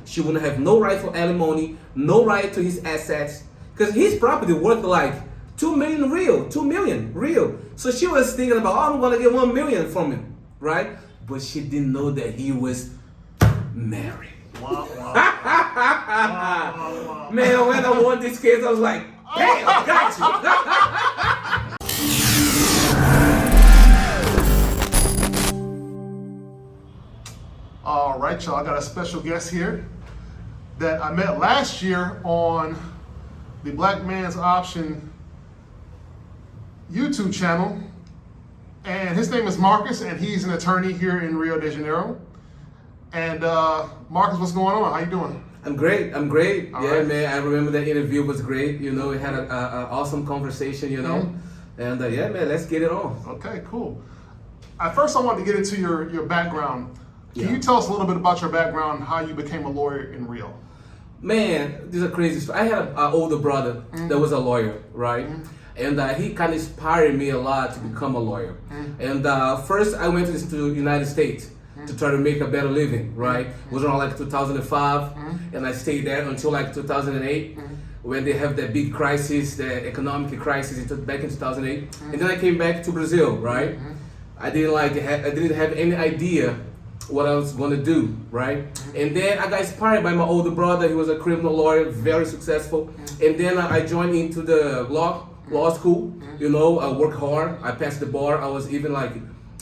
She wouldn't have no right for alimony, no right to his assets, because his property worth like 2 million real, 2 million real. So she was thinking about, oh, I'm gonna get 1 million from him, right? But she didn't know that he was married. Wow, wow. Wow. Man, when I won this case, I was like, damn, got you. All right, y'all, I got a special guest here that I met last year on the Black Man's Option YouTube channel. And his name is Marcus, and he's an attorney here in Rio de Janeiro. And Marcus, what's going on? How you doing? I'm great. All yeah, right. Man, I remember that interview was great. You know, we had an awesome conversation, you know. And yeah, man, let's get it on. Okay, cool. At first, I wanted to get into your background. Can Yeah. you tell us a little bit about your background, how you became a lawyer in Rio? Man, this is a crazy story. I had an older brother that was a lawyer, right? And he kind of inspired me a lot to become a lawyer. And first, I went to the United States to try to make a better living, right? It was around like 2005, and I stayed there until like 2008, when they have that big crisis, the economic crisis back in 2008. And then I came back to Brazil, right? I didn't have any idea what I was gonna do, right? And then I got inspired by my older brother. He was a criminal lawyer, very successful. And then I joined into the law school. You know, I worked hard. I passed the bar. I was even like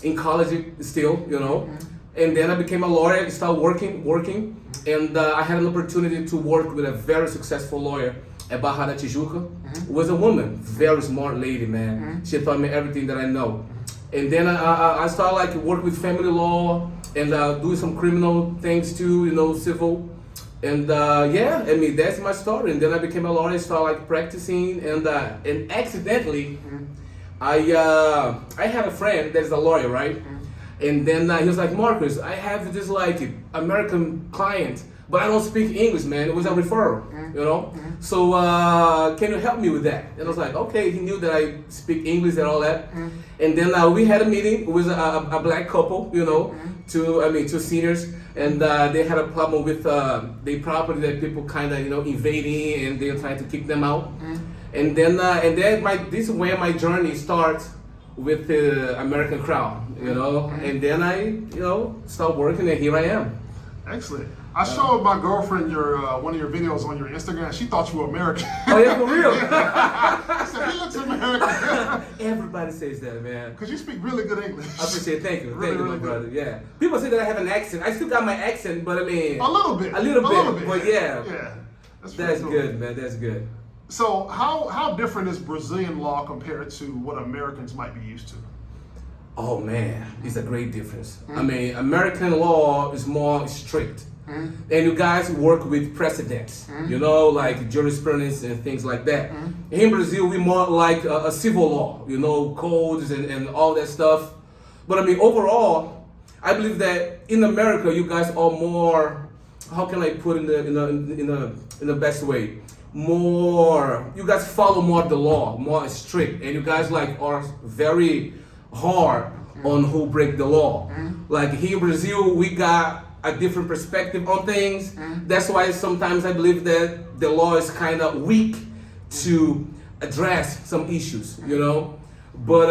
in college still, you know. And then I became a lawyer. I started working. And I had an opportunity to work with a very successful lawyer at Barra da Tijuca. It was a woman, very smart lady, man. She taught me everything that I know. And then I started like work with family law and do some criminal things too, you know, civil. And yeah, I mean, that's my story. And then I became a lawyer, started like practicing, and accidentally, I had a friend that's a lawyer, right? And then he was like, Marcus, I have this like American client, but I don't speak English, man. It was a referral, you know? So can you help me with that? And I was like, okay. He knew that I speak English and all that. And then we had a meeting. It was a black couple, you know, two seniors, and they had a problem with the property that people kind of, you know, invading, and they're trying to kick them out. And then this is where my journey starts with the American crowd, you know. And then I, you know, start working, and here I am. Excellent. I showed my girlfriend your one of your videos on your Instagram. She thought you were American. Oh yeah, for real? I said, he looks American. Everybody says that, man. Because you speak really good English. I appreciate it. Thank you, Really, my really brother. good. Yeah. People say that I have an accent. I still got my accent, but I mean, A little bit. But yeah. Yeah. That's pretty cool. good, man. That's good. So how different is Brazilian law compared to what Americans might be used to? Oh man, it's a great difference. I mean, American law is more strict. And you guys work with precedents, you know, like jurisprudence and things like that. In Brazil, we more like a civil law, you know, codes and all that stuff. But I mean, overall, I believe that in America, you guys are more, how can I put in the best way? More, you guys follow more the law, more strict, and you guys like are very hard on who break the law. Like here in Brazil, we got a different perspective on things. That's why sometimes I believe that the law is kind of weak to address some issues, you know. But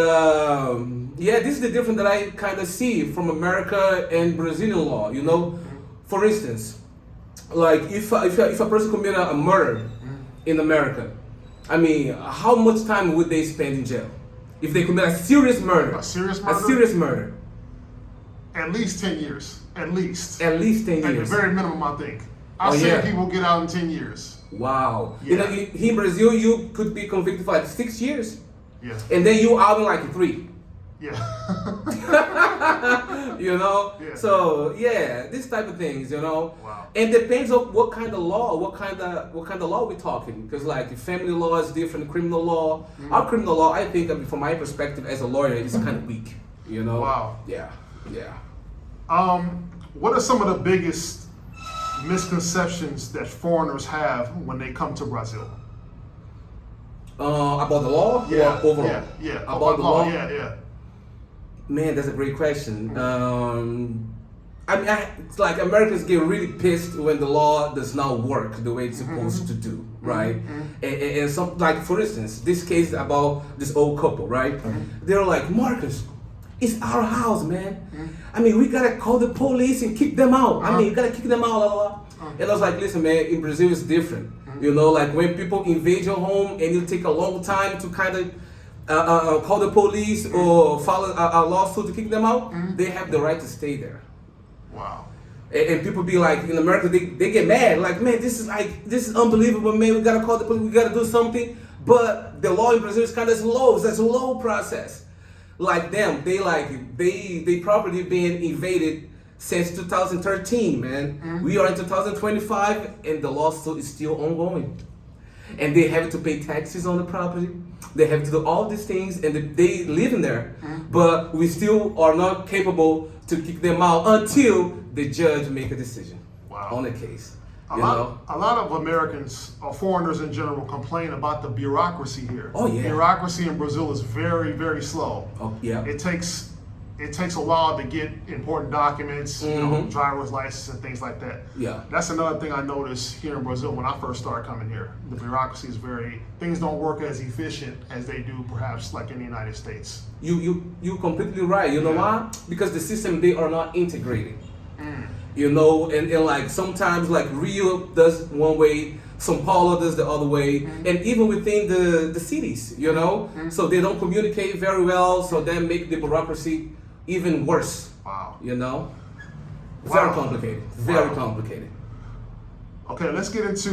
yeah, this is the difference that I kind of see from America and Brazilian law, you know. For instance, like if a person committed a murder in America, I mean, how much time would they spend in jail? If they commit a serious murder. A serious murder? A serious murder. At least 10 years. At least. At least 10 At years. the very minimum, I think. I've Oh, seen yeah. people get out in 10 years. Wow. Yeah. You know, in Brazil, you could be convicted for like 6 years. Yeah. And then you out in like 3. Yeah. You know? Yeah. So yeah, this type of things, you know. Wow. And depends on what kind of law, what kind of law we're talking. Because like family law is different, criminal law. Our criminal law, I think, from my perspective as a lawyer, is kind of weak. You know? Wow. Yeah. Yeah. What are some of the biggest misconceptions that foreigners have when they come to Brazil? About the law? Yeah. Or overall? Yeah. About the law? Yeah. Man, that's a great question. I mean, it's like Americans get really pissed when the law does not work the way it's supposed to do, right? And some, like for instance, this case about this old couple, right? They're like, Marcus, it's our house, man. I mean, we gotta call the police and kick them out. I mean, you gotta kick them out, blah, blah, blah. And I was like, listen, man, in Brazil it's different. You know, like when people invade your home and you take a long time to kind of call the police or file a lawsuit to kick them out, they have the right to stay there. Wow. And people be like, in America, they get mad. Like, man, this is unbelievable, man. We gotta call the police. We gotta do something. But the law in Brazil is kind of slow. It's a slow process. Like them, they property being invaded since 2013, man. We are in 2025, and the lawsuit is still ongoing. And they have to pay taxes on the property. They have to do all these things, and they live in there. But we still are not capable to kick them out until the judge make a decision on the case. A lot of Americans or foreigners in general complain about the bureaucracy here. Oh yeah. Bureaucracy in Brazil is very, very slow. Oh yeah. It takes a while to get important documents, you know, driver's license and things like that. Yeah. That's another thing I noticed here in Brazil when I first started coming here. The bureaucracy is things don't work as efficient as they do perhaps like in the United States. You completely right. You know why? Because the system, they are not integrated. You know, and like sometimes like Rio does one way, São Paulo does the other way, and even within the cities, you know, so they don't communicate very well, so that make the bureaucracy even worse. Wow. You know? Very complicated. Very complicated. Okay, let's get into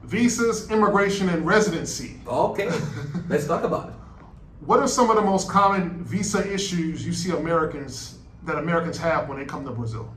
visas, immigration, and residency. Okay, let's talk about it. What are some of the most common visa issues you see Americans have when they come to Brazil?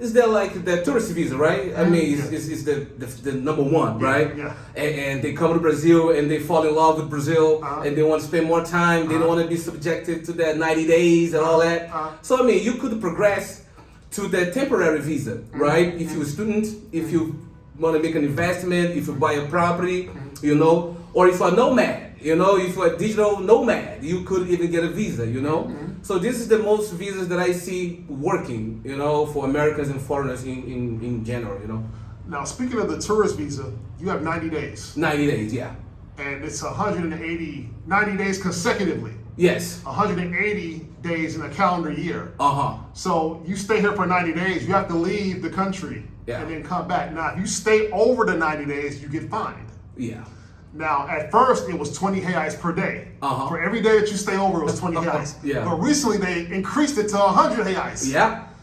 Is there like the tourist visa, right? I mean, it's the number one, right? Yeah. And they come to Brazil and they fall in love with Brazil and they want to spend more time. They don't want to be subjected to that 90 days and all that. So I mean, you could progress to the temporary visa, right? If you're a student, if you want to make an investment, if you buy a property, you know, or if you're a nomad. You know, if you're a digital nomad, you could even get a visa, you know? So this is the most visas that I see working, you know, for Americans and foreigners in general, you know? Now, speaking of the tourist visa, you have 90 days. 90 days, yeah. And it's 90 days consecutively. Yes. 180 days in a calendar year. So you stay here for 90 days, you have to leave the country and then come back. Now, if you stay over the 90 days, you get fined. Yeah. Now, at first, it was 20 reais per day. For every day that you stay over, it was 20 reais. But recently, they increased it to 100 reais.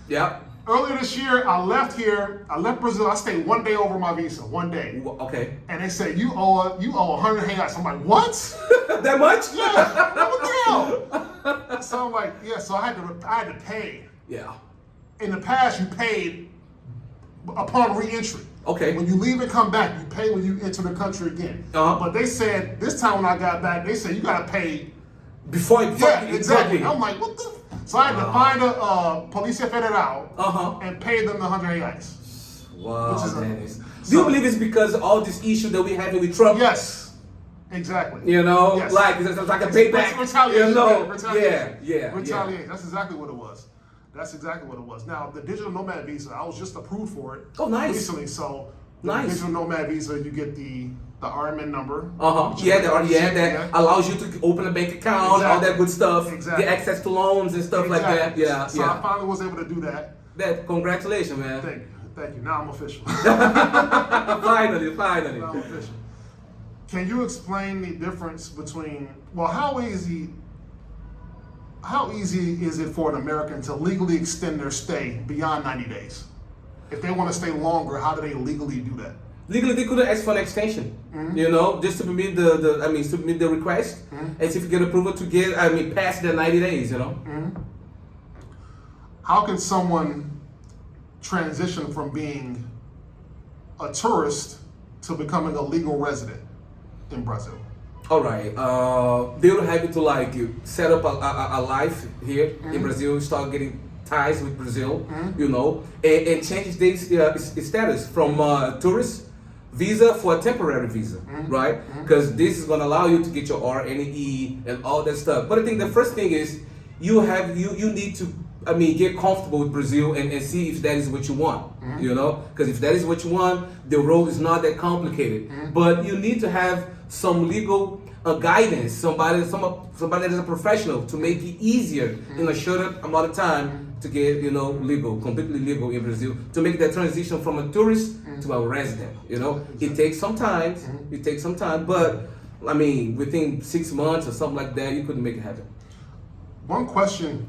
Yeah. Earlier this year, I left Brazil. I stayed 1 day over my visa, 1 day. Okay. And they said, you owe 100 reais. I'm like, what? That much? Yeah. What the hell? So I'm like, yeah. So I had to pay. Yeah. In the past, you paid upon re-entry. Okay. When you leave and come back, you pay when you enter the country again. But they said, this time when I got back, they said, you got to pay. Before exactly. I'm like, what the? So I had to find a Polícia Federal and pay them the 100 reais. Wow, do you believe it's because of all this issue that we having with Trump? Yes. Exactly. You know, like it's like a payback. Retaliation. You know, retaliation. Yeah. Retaliation. That's exactly what it was. Now, the digital nomad visa, I was just approved for it. Oh, nice. Recently, so nice. The digital nomad visa, you get the RMN number. That allows you to open a bank account, all that good stuff. Exactly. Get access to loans and stuff like that. Yeah. So I finally was able to do that. Congratulations, man. Thank you. Now I'm official. Finally. Now I'm official. Can you explain the difference between, how easy is it for an American to legally extend their stay beyond 90 days? If they want to stay longer, how do they legally do that? Legally, they could ask for an extension. You know, just to submit submit the request, and see if you get approval to get, past the 90 days. You know. How can someone transition from being a tourist to becoming a legal resident in Brazil? All right. They will have to set up a life here in Brazil, start getting ties with Brazil, you know, and change their status from tourist visa for a temporary visa, right? Because this is going to allow you to get your RNE and all that stuff. But I think the first thing is you need to get comfortable with Brazil and see if that is what you want, you know? Because if that is what you want, the road is not that complicated. But you need to have some legal guidance, somebody that is a professional to make it easier in a shorter amount of time to get, completely legal in Brazil, to make that transition from a tourist to a resident, It takes some time, but I mean, within 6 months or something like that, you couldn't make it happen. One question,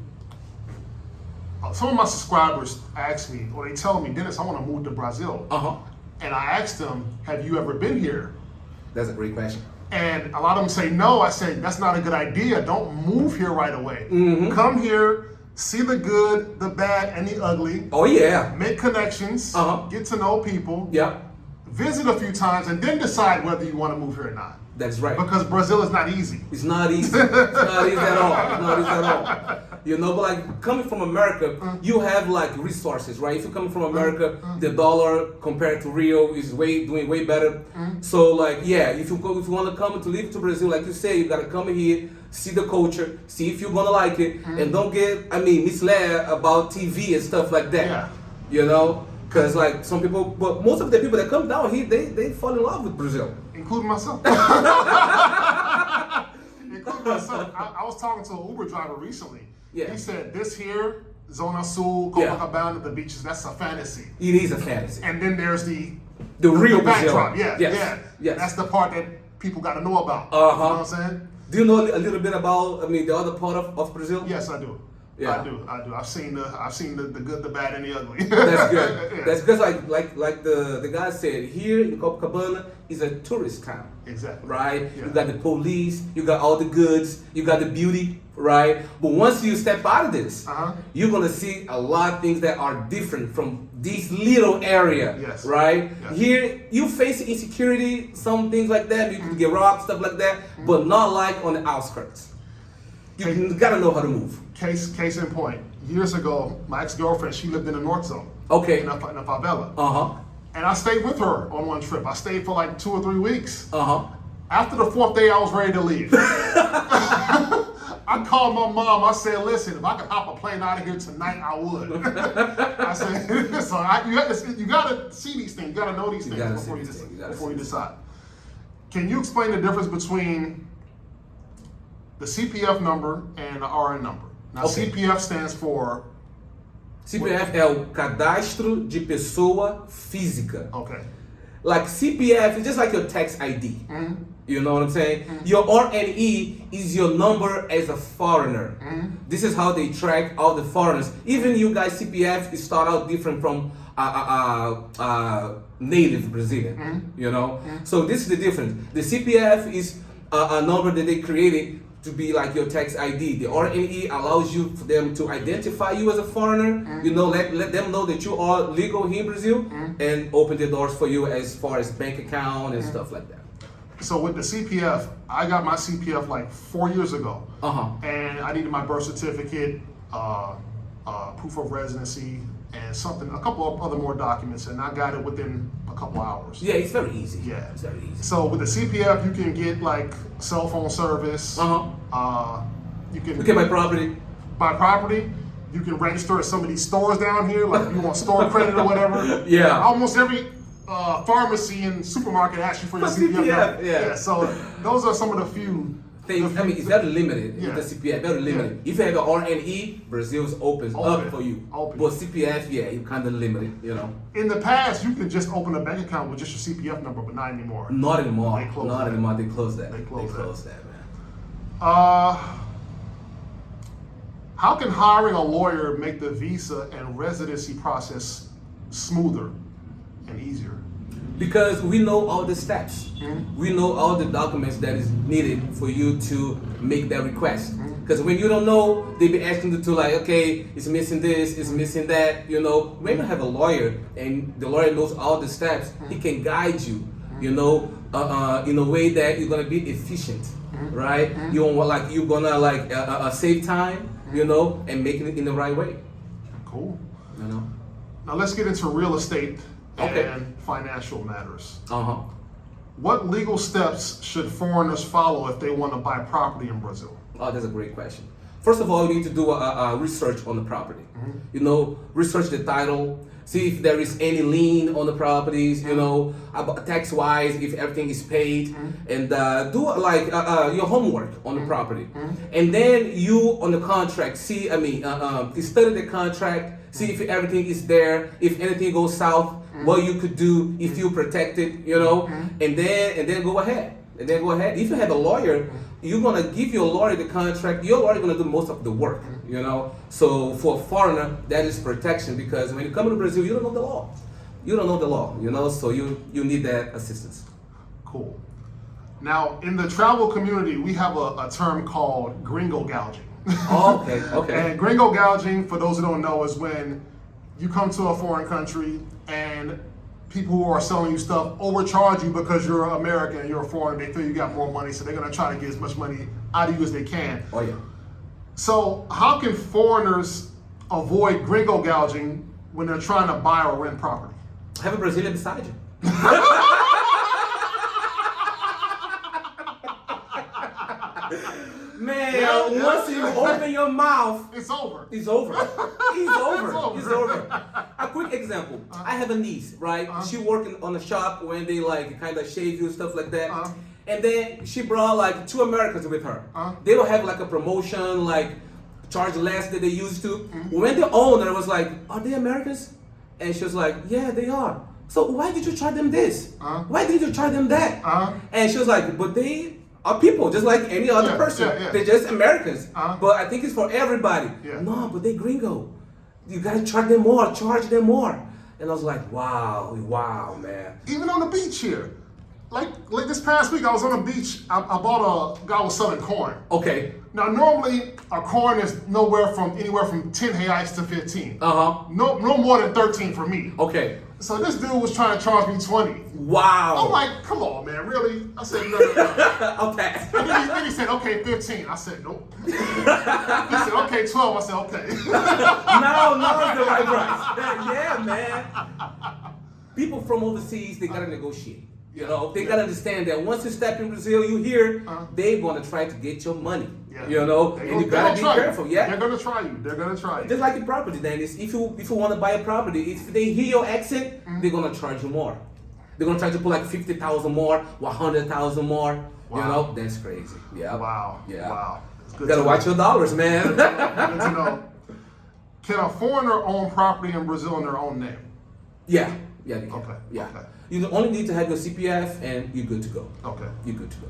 some of my subscribers ask me, or they tell me, Dennis, I want to move to Brazil. And I asked them, have you ever been here? That's a great question. And a lot of them say no. I say, that's not a good idea. Don't move here right away. Come here, see the good, the bad, and the ugly. Oh, yeah. Make connections, get to know people. Yeah. Visit a few times, and then decide whether you want to move here or not. That's right. Because Brazil is not easy. It's not easy. It's not easy at all. It's not easy at all. But like coming from America, you have like resources, right? If you're coming from America, the dollar compared to Rio is doing way better. So like, yeah, if you want to live to Brazil, like you say, you gotta come here, see the culture, see if you're gonna like it, and don't get, misled about TV and stuff like that. Yeah. Because like some people, but most of the people that come down here, they fall in love with Brazil. Including myself. Including myself. I was talking to an Uber driver recently. Yeah. He said, this here, Zona Sul, Copacabana, the beaches, that's a fantasy. It is a fantasy. And then there's the real backdrop. Brazil. Yes. That's the part that people got to know about. You know what I'm saying? Do you know a little bit about, the other part of Brazil? Yes, I do. Yeah. I do. I've seen the good, the bad, and the ugly. That's good. Yeah. That's because like the guy said, here in Copacabana is a tourist town. Exactly. Right? Yeah. You got the police, you got all the goods, you got the beauty, right? But once you step out of this, you're gonna see a lot of things that are different from this little area. Yes. Right? Yes. Here you face insecurity, some things like that, you can get robbed, stuff like that, but not like on the outskirts. You gotta know how to move. Case in point. Years ago, my ex-girlfriend, she lived in the North Zone. Okay. In a favela. And I stayed with her on one trip. I stayed for like 2 or 3 weeks. After the 4th day, I was ready to leave. I called my mom. I said, listen, if I could hop a plane out of here tonight, I would. I said, so you gotta see these things. You gotta know these things before you decide. Can you explain the difference between the CPF number and the RN number? Now, CPF stands for... CPF é o Cadastro de Pessoa Física. Okay. Like CPF is just like your tax ID. You know what I'm saying? Your RNE is your number as a foreigner. This is how they track all the foreigners. Even you guys, CPF start out different from native Brazilian. So this is the difference. The CPF is a number that they created to be like your tax ID. The RNE allows for them to identify you as a foreigner, let them know that you are legal here in Brazil, and open the doors for you as far as bank account and stuff like that. So with the CPF, I got my CPF like 4 years ago. And I needed my birth certificate, proof of residency, and a couple of other more documents, and I got it within a couple hours. Yeah, it's very easy. Yeah, it's very easy. So with the CPF, you can get like cell phone service. You can buy property. Buy property. You can register at some of these stores down here, like if you want store credit or whatever. Yeah. Almost every pharmacy and supermarket asks you for your CPF number. Yeah. So those are some of the few things. It's very limited. The CPF very limited. If you have an RNE, Brazil's opens up for you. But CPF, you kind of limited. In the past, you could just open a bank account with just your CPF number, but not anymore. Not anymore. They closed They closed that. They closed that, man. How can hiring a lawyer make the visa and residency process smoother and easier? Because we know all the steps. We know all the documents that is needed for you to make that request. Because when you don't know, they be asking you to like, okay, it's missing this, it's missing that. When you have a lawyer and the lawyer knows all the steps, he can guide you. In a way that you're gonna be efficient, right? You're gonna save time, and making it in the right way. Cool. Now let's get into real estate and financial matters. What legal steps should foreigners follow if they want to buy property in Brazil? Oh, that's a great question. First of all, you need to do a research on the property. You know, research the title, see if there is any lien on the properties, you know, tax-wise, if everything is paid, and do like your homework on the property. And then you, on the contract, see, study the contract, see if everything is there, if anything goes south, what you could do if you protect it, you know, and then go ahead. And then go ahead. If you have a lawyer, you're gonna give your lawyer the contract. Your lawyer gonna do most of the work, you know. So for a foreigner, that is protection, because when you come to Brazil, you don't know the law. You don't know the law, you know. So you need that assistance. Cool. Now, in the travel community, we have a term called Gringo gouging. Oh, okay. And Gringo gouging, for those who don't know, is when you come to a foreign country and people who are selling you stuff overcharge you because you're American and you're a foreigner. They feel you got more money, so they're gonna try to get as much money out of you as they can. Oh yeah. So how can foreigners avoid Gringo gouging when they're trying to buy or rent property? Have a Brazilian beside you. Man, once you open your mouth, it's over. It's over. It's over. A quick example. I have a niece, right? She working on a shop when they like kind of shave you, stuff like that. And then she brought like 2 Americans with her. They don't have like a promotion, like charge less than they used to. When the owner was like, "Are they Americans?" And she was like, "Yeah, they are." So why did you charge them this? Why didn't you charge them that? And she was like, "But they are people just like any other person. They're just Americans. But I think it's for everybody." No, but they Gringo. You gotta charge them more. And I was like, wow, man. Even on the beach here, like this past week, I was on the beach. I bought a guy was selling corn. Okay. Now normally a corn is anywhere from 10 reais to 15. No more than 13 for me. Okay. So this dude was trying to charge me 20. Wow. I'm like, come on, man, really? I said, no. Okay. And then he said, okay, 15. I said, nope. He said, okay, 12. I said, okay. No, it's the right price. Yeah, man. People from overseas, they gotta negotiate. You know, they gotta understand that once you step in Brazil, you here, they're gonna try to get your money. You know, and you gotta be careful. They're gonna try you. Just like in property, Dennis. If you want to buy a property, if they hear your accent, they're gonna charge you more. They're gonna try to put like 50,000 more, 100,000 more. Wow. You know, that's crazy. Yeah. Wow. Yeah. Wow. You gotta watch your dollars, man. Good to know. Can a foreigner own property in Brazil in their own name? Yeah. Yeah. They can. Okay. Yeah. Okay. You only need to have your CPF, and you're good to go. Okay. You're good to go.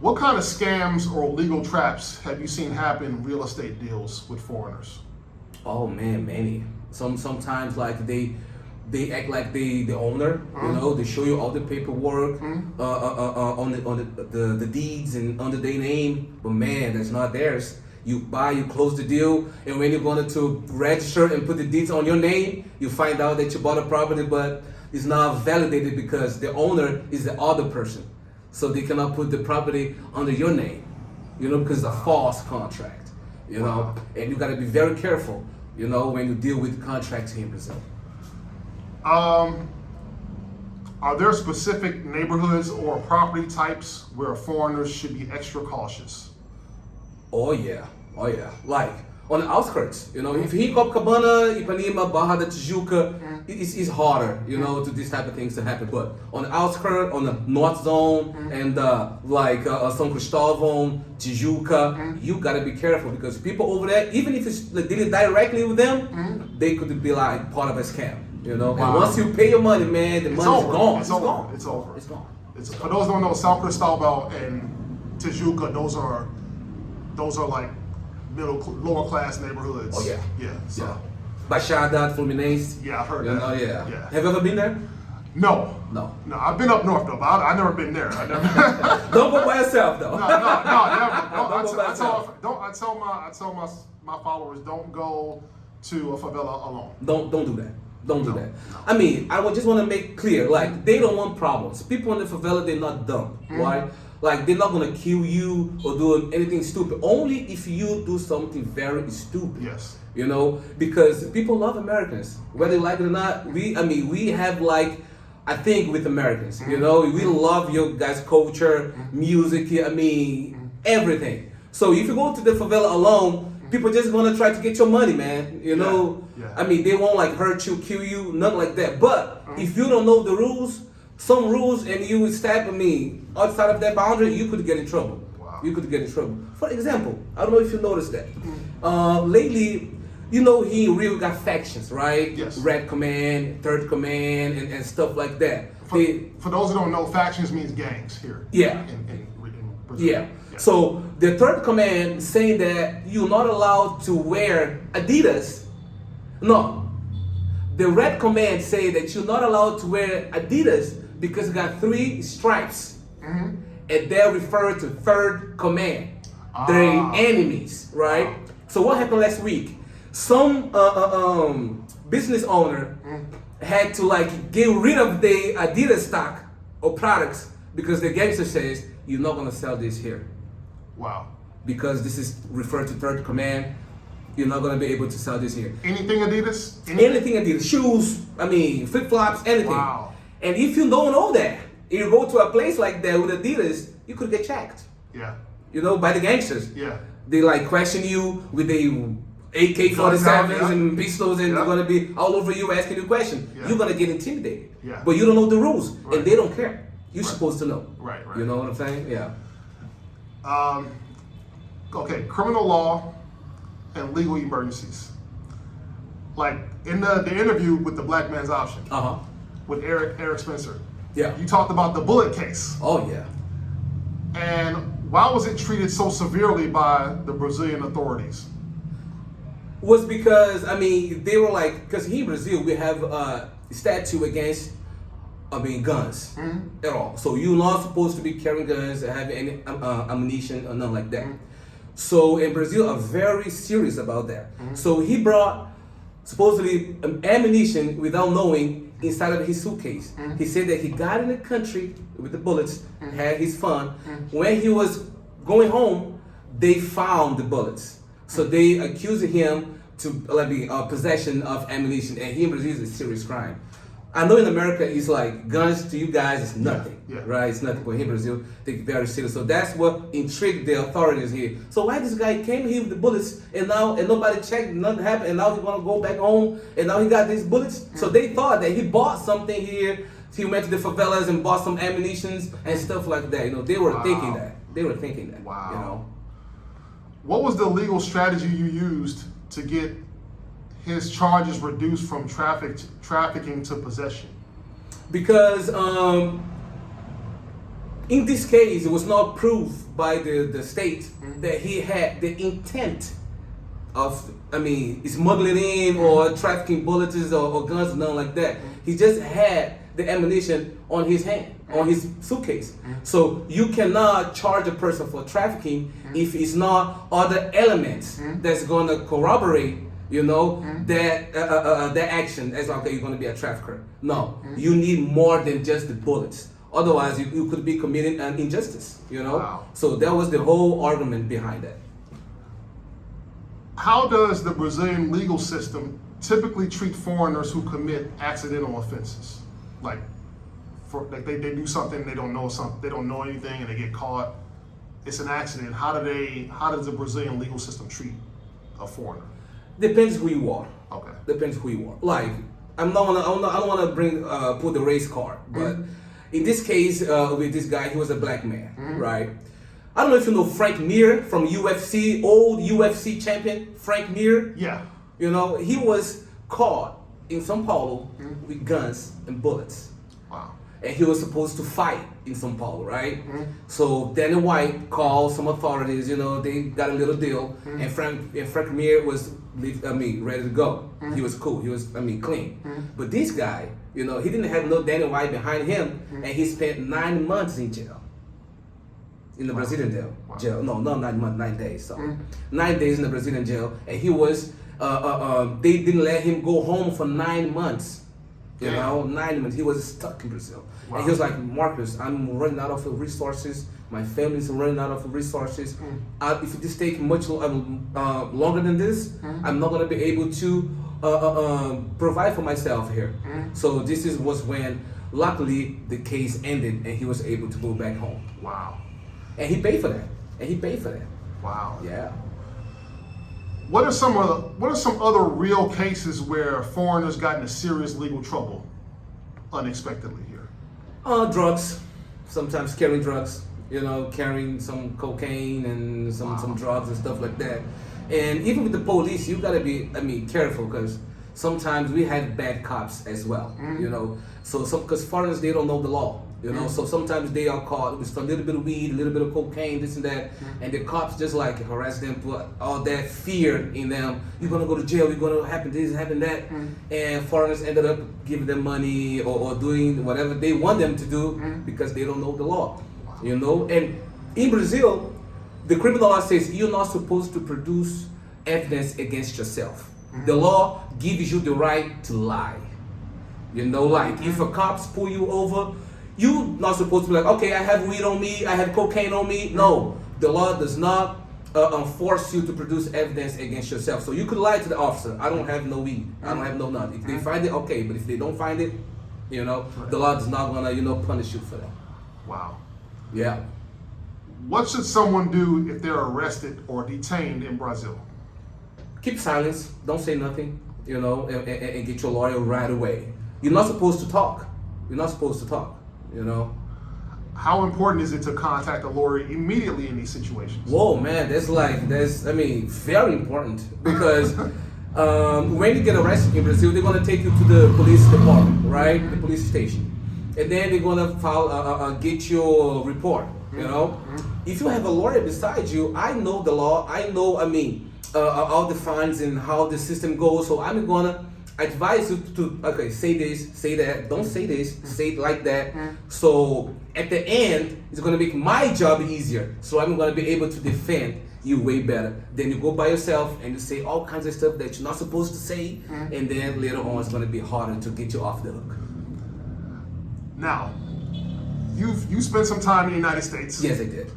What kind of scams or legal traps have you seen happen in real estate deals with foreigners? Oh man, many. Sometimes like they act like the owner. You know, they show you all the paperwork on the deeds and under their name, but man, that's not theirs. You buy, you close the deal, and when you're going to register and put the deeds on your name, you find out that you bought a property, but it's not validated because the owner is the other person. So they cannot put the property under your name, you know, because it's a false contract, you know, and you got to be very careful, you know, when you deal with contracts here in Brazil. Are there specific neighborhoods or property types where foreigners should be extra cautious? Oh yeah. Like on the outskirts, you know, if you hit Copacabana, Ipanema, Barra da Tijuca, it's harder, you know, to these type of things to happen. But on the outskirts, on the north zone, and like São Cristóvão, Tijuca, you gotta be careful because people over there, even if it's like, dealing directly with them, they could be like part of a scam, you know. And once you pay your money, man, the money's gone. It's gone. It's gone. For those who don't know, São Cristóvão and Tijuca, those are like lower class neighborhoods. Oh yeah. Yeah. So. Yeah. Baixada, Fluminense. Yeah, I've heard that. Know, yeah. Have you ever been there? No. I've been up north though, but I've never been there. Don't go by yourself though. No, never. I tell my followers, don't go to a favela alone. Don't do that. Don't do that. I mean, I just want to make clear, like, they don't want problems. People in the favela, they're not dumb, right? Like, they're not going to kill you or do anything stupid. Only if you do something very stupid. Yes. You know, because people love Americans. Whether they like it or not, we have like, I think with Americans, you know, we love your guys' culture, music, everything. So if you go to the favela alone, people just gonna try to get your money, man. You know, I mean, they won't like hurt you, kill you, nothing like that. But if you don't know the rules, some rules, and you step outside of that boundary, you could get in trouble. Wow. You could get in trouble. For example, I don't know if you noticed that. Lately, you know, he really got factions, right? Yes. Red Command, Third Command, and stuff like that. For those who don't know, factions means gangs here. Yeah. In Brazil. Yeah. So the Third Command saying that you're not allowed to wear Adidas. No. The Red Command say that you're not allowed to wear Adidas because it got 3 stripes. And they're referred to Third Command. They're enemies, right? So what happened last week? Some business owner had to like get rid of the Adidas stock or products because the gangster says you're not gonna sell this here. Wow. Because this is referred to Third Command, you're not gonna be able to sell this here. Anything Adidas? Anything Adidas, shoes, flip flops, anything. Wow. And if you don't know that, you go to a place like that with Adidas, you could get checked. Yeah. You know, by the gangsters. Yeah. They like question you with the AK-47s and pistols, and they're gonna be all over you asking you questions. You're gonna get intimidated. But you don't know the rules, and they don't care. You're supposed to know. Right. You know what I'm saying? Yeah. Okay, criminal law and legal emergencies. Like in the interview with the Black Man's Option with Eric Spencer. Yeah. You talked about the bullet case. Oh yeah. And why was it treated so severely by the Brazilian authorities? Was because they were like, because here in Brazil we have a statute against guns at all. So you're not supposed to be carrying guns or having any ammunition or nothing like that. So in Brazil are very serious about that. So he brought supposedly ammunition without knowing inside of his suitcase. He said that he got in the country with the bullets, had his fun. When he was going home, they found the bullets. So they accused him to possession of ammunition, and here in Brazil is a serious crime. I know in America it's like guns to you guys is nothing, right? It's nothing, but here in Brazil they take it very serious. So that's what intrigued the authorities here. So why this guy came here with the bullets and nobody checked, nothing happened, and now he want to go back home and now he got these bullets? So they thought that he bought something here. He went to the favelas and bought some ammunitions and stuff like that. You know, they were thinking that. Wow. You know. What was the legal strategy you used to get his charges reduced from trafficking to possession? Because in this case, it was not proved by the state that he had the intent of, smuggling in or trafficking bullets or guns or nothing like that. He just had the ammunition on his hand, on his suitcase. So you cannot charge a person for trafficking if it's not other elements that's going to corroborate, that action as okay, you're going to be a trafficker. No, you need more than just the bullets. Otherwise, you could be committing an injustice. Wow. So that was the whole argument behind that. How does the Brazilian legal system typically treat foreigners who commit accidental offenses? Like they do something, they don't know anything, and they get caught. It's an accident. How does the Brazilian legal system treat a foreigner? Depends who you are. Okay. Depends who you are. Like I don't want to put the race card, but in this case with this guy, he was a black man, right? I don't know if you know Frank Mir from UFC, old UFC champion Frank Mir. Yeah. He was caught in São Paulo with guns and bullets. Wow. And he was supposed to fight in São Paulo, right? So Danny White called some authorities, they got a little deal, and Frank Mir was ready to go. He was cool, he was clean. But this guy, he didn't have no Danny White behind him, and he spent 9 months in jail. In the Brazilian jail. Jail. No, not 9 months, 9 days. So 9 days in the Brazilian jail, and he was they didn't let him go home for 9 months. 9 months. He was stuck in Brazil. Wow. And he was like, Marcus, I'm running out of resources. My family's running out of resources. If this takes much longer than this, I'm not going to be able to provide for myself here. So this was when, luckily, the case ended and he was able to go back home. Wow. And he paid for that. Wow. Yeah. What are some other real cases where foreigners got into serious legal trouble unexpectedly here? Drugs. Sometimes carrying drugs. Carrying some cocaine and some drugs and stuff like that. And even with the police, you gotta be, careful, because sometimes we have bad cops as well. So because foreigners, they don't know the law. So sometimes they are caught with a little bit of weed, a little bit of cocaine, this and that, and the cops just like harass them, put all that fear in them. You're gonna go to jail. You're gonna happen this, happen that, and foreigners ended up giving them money or doing whatever they want them to do because they don't know the law. And in Brazil, the criminal law says you're not supposed to produce evidence against yourself. The law gives you the right to lie. Like if a cops pull you over, you're not supposed to be like, okay, I have weed on me, I have cocaine on me. No, the law does not force you to produce evidence against yourself. So you could lie to the officer, I don't have no weed, I don't have no nothing. If they find it, okay, but if they don't find it, the law is not gonna, punish you for that. Wow. Yeah. What should someone do if they're arrested or detained in Brazil? Keep silence, don't say nothing, and get your lawyer right away. You're not supposed to talk. How important is it to contact a lawyer immediately in these situations? Whoa, man, that's very important, because when you get arrested in Brazil, they're gonna take you to the police department, right? The police station, and then they're gonna file, get your report. If you have a lawyer beside you, I know the law. I know, all the fines and how the system goes. So I'm gonna advise you to say this, say that. Don't say this, say it like that. So at the end, it's gonna make my job easier. So I'm gonna be able to defend you way better. Then you go by yourself and you say all kinds of stuff that you're not supposed to say, and then later on it's gonna be harder to get you off the hook. Now, you spent some time in the United States. Yes, I did.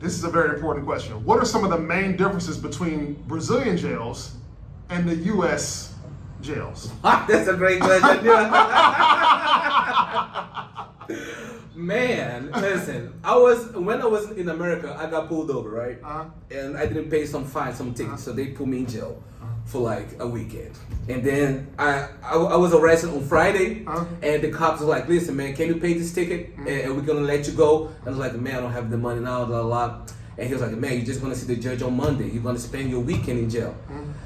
This is a very important question. What are some of the main differences between Brazilian jails and the U.S. jails? That's a great question. Man, listen. When I was in America, I got pulled over, right? And I didn't pay some fine, some tickets, so they put me in jail for like a weekend. And then I was arrested on Friday, and the cops were like, "Listen, man, can you pay this ticket? And we're gonna let you go." And I was like, "Man, I don't have the money now, blah blah." And he was like, "Man, you're just gonna see the judge on Monday. You're gonna spend your weekend in jail."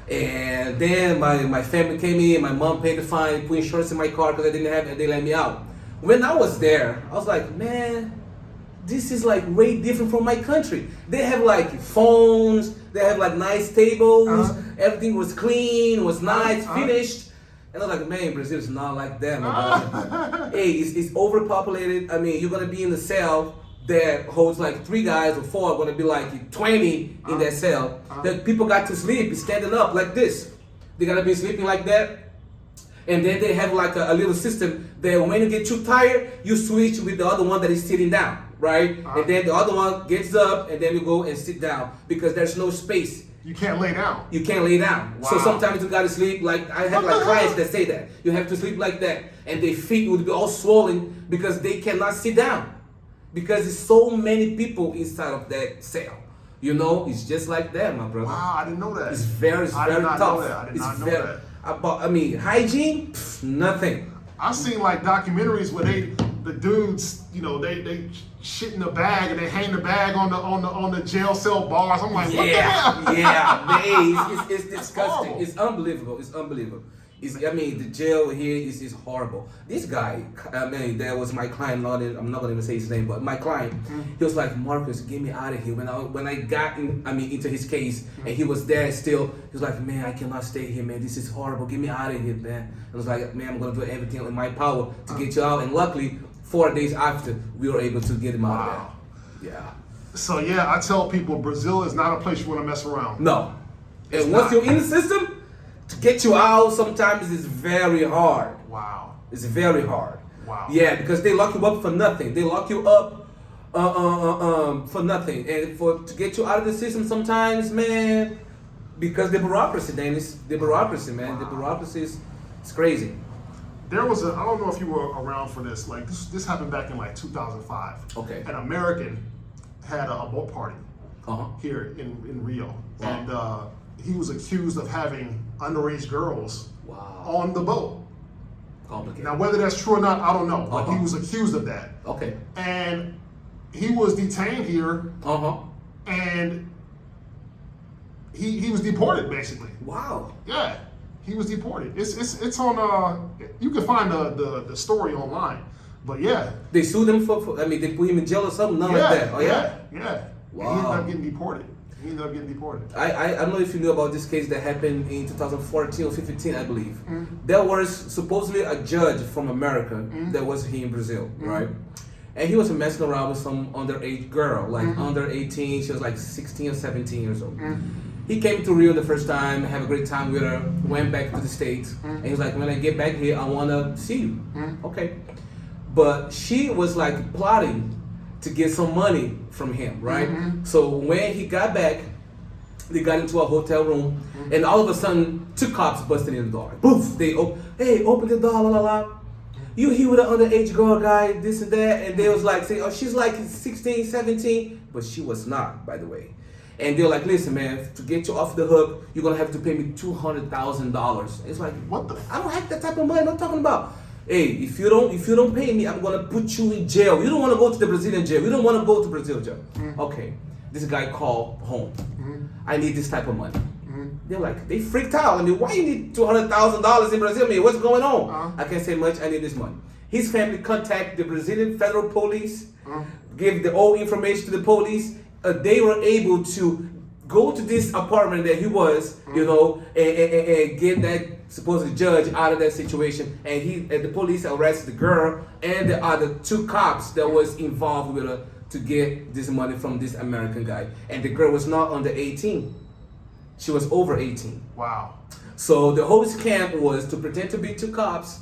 And then my family came in, my mom paid the fine, put insurance in my car because I didn't have it, and they let me out. When I was there, I was like, man, this is like way different from my country. They have like phones, they have like nice tables, everything was clean, was nice, finished. And I was like, man, Brazil is not like that, man. Hey, it's overpopulated. You're gonna be in the cell that holds like 3 guys or 4, gonna be like 20 in that cell. That people got to sleep standing up like this. They gotta be sleeping like that. And then they have like a little system that when you get too tired, you switch with the other one that is sitting down, right? And then the other one gets up and then you go and sit down because there's no space. You can't lay down. You can't lay down. Wow. So sometimes you gotta sleep like, I have like clients that say that. You have to sleep like that. And their feet would be all swollen because they cannot sit down. Because there's so many people inside of that cell. It's just like that, my brother. Wow, I didn't know that. It's very tough. I did not know that. Hygiene, nothing. I've seen like documentaries where the dudes, they shit in the bag and they hang the bag on the jail cell bars. I'm like, what the hell? Yeah, it's disgusting. It's unbelievable. The jail here is horrible. This guy, that was my client. I'm not gonna even say his name, but my client, he was like, Marcus, get me out of here. When I got into his case, and he was there still, he was like, man, I cannot stay here, man. This is horrible. Get me out of here, man. I was like, man, I'm gonna do everything in my power to get you out. And luckily, 4 days after, we were able to get him out of there. Yeah. So yeah, I tell people Brazil is not a place you want to mess around. No. And once you're in the system, to get you out sometimes is very hard. Wow. It's very hard. Wow. Yeah, because they lock you up for nothing. They lock you up for nothing. And to get you out of the system sometimes, man, because the bureaucracy, Dennis. The bureaucracy, man. Wow. The bureaucracy is crazy. There was I don't know if you were around for this, like this happened back in like 2005. Okay. An American had a boat party. here in Rio. And he was accused of having underage girls on the boat. Complicated. Now, whether that's true or not, I don't know. But he was accused of that. Okay. And he was detained here. And he was deported, basically. Wow. Yeah, he was deported. It's on. You can find the story online. But yeah, they sued him for. I mean, they put him in jail or something. Nothing like that. Oh yeah. Wow. He ended up getting deported. I don't know if you knew about this case that happened in 2014 or 15, I believe. There was supposedly a judge from America that was here in Brazil, right? And he was messing around with some underage girl, like under 18. She was like 16 or 17 years old. He came to Rio the first time, had a great time with her, went back to the States, and he was like, when I get back here, I want to see you. Okay. But she was like plotting to get some money from him, right? So when he got back, they got into a hotel room, and all of a sudden, 2 cops busted in the door. Boof! They open the door, la la la. You here with an underage girl guy, this and that, and they was like, say, oh, she's like 16, 17, but she was not, by the way. And they're like, listen, man, to get you off the hook, you're gonna have to pay me $200,000. It's like, what the? I don't have that type of money. I'm talking about. Hey, if you don't pay me, I'm gonna put you in jail. You don't want to go to the Brazilian jail. You don't want to go to Brazil jail. Okay, this guy called home. I need this type of money. They're like, they freaked out. I mean, why you need $200,000 in Brazil? I mean, what's going on? I can't say much. I need this money. His family contacted the Brazilian federal police, gave the whole information to the police. They were able to go to this apartment that he was, you know, and get that supposed judge out of that situation. And the police arrested the girl and the other 2 cops that was involved with her to get this money from this American guy. And the girl was not under 18. She was over 18. Wow. So the whole scam was to pretend to be 2 cops,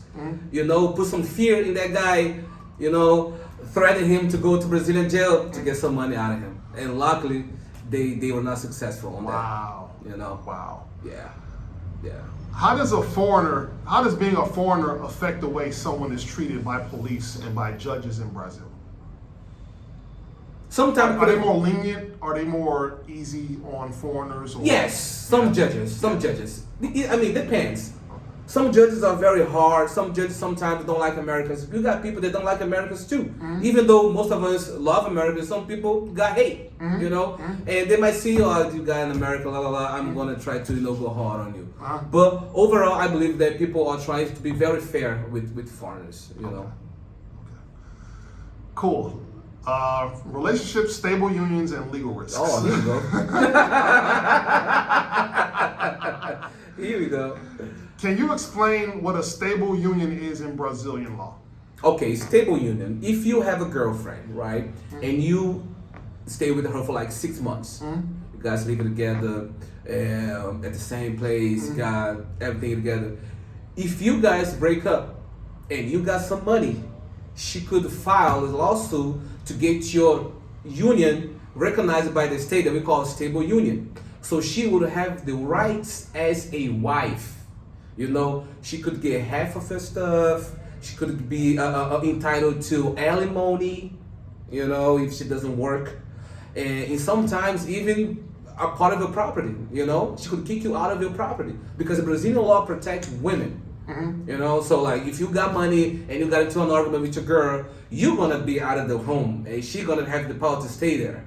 you know, put some fear in that guy, you know, threaten him to go to Brazilian jail to get some money out of him. And luckily, they were not successful on that. You know. Wow. Yeah. How does being a foreigner affect the way someone is treated by police and by judges in Brazil? Sometimes are they more lenient? Are they more easy on foreigners? Yes, some judges. I mean, depends. Some judges are very hard. Some judges sometimes don't like Americans. You got people that don't like Americans too. Even though most of us love Americans, some people got hate, you know? And they might see, oh, you got in America, la la la, I'm gonna try to, you know, go hard on you. But overall, I believe that people are trying to be very fair with foreigners, you know? Cool. Relationships, stable unions, and legal risks. Oh, here we go. Here we go. Can you explain what a stable union is in Brazilian law? Okay, stable union. If you have a girlfriend, right, and you stay with her for like 6 months, you guys live together at the same place, got everything together. If you guys break up and you got some money, she could file a lawsuit to get your union recognized by the state that we call a stable union. So she would have the rights as a wife. You know, she could get half of her stuff. She could be entitled to alimony, you know, if she doesn't work. And sometimes even a part of her property, you know. She could kick you out of your property because the Brazilian law protects women. You know, so like if you got money and you got into an argument with your girl, you're gonna be out of the home and she's gonna have the power to stay there.